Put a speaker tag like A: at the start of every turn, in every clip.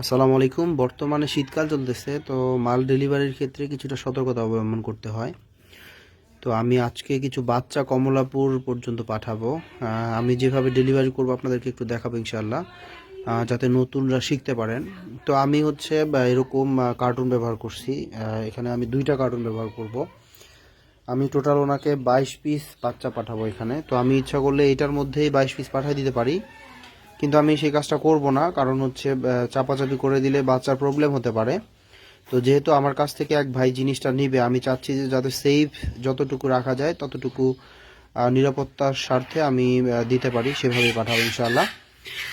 A: আসসালামু আলাইকুম। বর্তমানে শীতকাল চলতেছে, তো মাল ডেলিভারির ক্ষেত্রে কিছুটা সতর্কতা অবলম্বন করতে হয়। তো আমি আজকে কিছু বাচ্চা কমলাপুর পর্যন্ত পাঠাবো। আমি যেভাবে ডেলিভারি করব আপনাদেরকে একটু দেখাবো ইনশাআল্লাহ, যাতে নতুনরা শিখতে পারেন। তো আমি হচ্ছে এরকম কার্টুন ব্যবহার করছি। এখানে আমি 2টা কার্টুন ব্যবহার করব। আমি টোটাল ওনাকে 22 পিস বাচ্চা পাঠাবো এখানে। তো আমি ইচ্ছা করলে এটার মধ্যেই 22 পিস পাঠিয়ে দিতে পারি, কিন্তু আমি সেই কাজটা করব না, কারণ হচ্ছে চাপাচাপি করে দিলে বাচ্চার প্রবলেম হতে পারে। তো যেহেতু আমার কাছ থেকে এক ভাই জিনিসটা নিবে, আমি চাচ্ছি যে যাতে সেফ যতটুকু রাখা যায় ততটুকু নিরাপত্তার স্বার্থে আমি দিতে পারি, সেভাবেই পাঠাবো ইনশাআল্লাহ।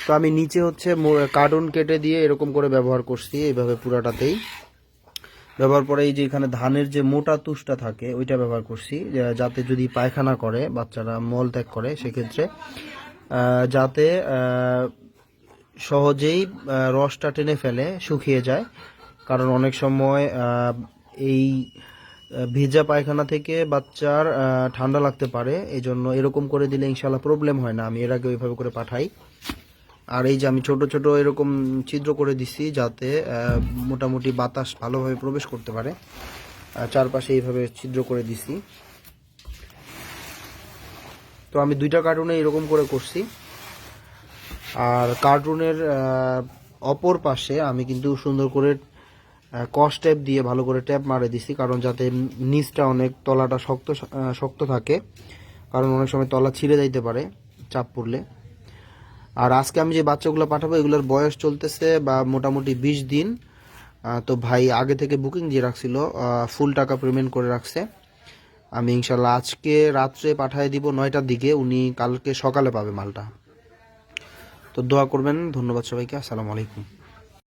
A: তো আমি নিচে হচ্ছে কার্টুন কেটে দিয়ে এরকম করে ব্যবহার করছি, এইভাবে পুরাটাতেই ব্যবহার পরে এই যে এখানে ধানের যে মোটা তুষটা থাকে ওইটা ব্যবহার করছি, যাতে যদি পায়খানা করে বাচ্চারা মল ত্যাগ করে সেক্ষেত্রে যাতে সহজেই রসটা টেনে ফেলে, শুকিয়ে যায়। কারণ অনেক সময় এই ভেজা পায়খানা থেকে বাচ্চার ঠান্ডা লাগতে পারে, এই জন্য এরকম করে দিলে ইনশাল্লাহ প্রবলেম হয় না। আমি এর আগে ওইভাবে করে পাঠাই। আর এই যে আমি ছোট ছোট এরকম ছিদ্র করে দিছি, যাতে মোটামুটি বাতাস ভালোভাবে প্রবেশ করতে পারে। চারপাশে এইভাবে ছিদ্র করে দিছি। তো আমি 2টা কার্টুনে এরকম করে করছি। আর কার্টুনের অপর পাশে আমি কিন্তু সুন্দর করে কস ট্যাপ দিয়ে ভালো করে ট্যাপ মারে দিছি, কারণ যাতে নিচটা অনেক তলাটা শক্ত শক্ত থাকে, কারণ অনেক সময় তলা ছিঁড়ে যাইতে পারে চাপ পড়লে। আর আজকে আমি যে বাচ্চাগুলো পাঠাবো এগুলোর বয়স চলতেছে বা মোটামুটি 20 দিন। তো ভাই আগে থেকে বুকিং দিয়ে রাখছিল, ফুল টাকা পেমেন্ট করে রাখছে। আমি ইনশাল্লাহ আজকে রাত্রে পাঠিয়ে দিব 9টার দিকে, উনি কালকে সকালে পাবে মালটা। তো দোয়া করবেন। ধন্যবাদ সবাইকে। আসসালামু আলাইকুম।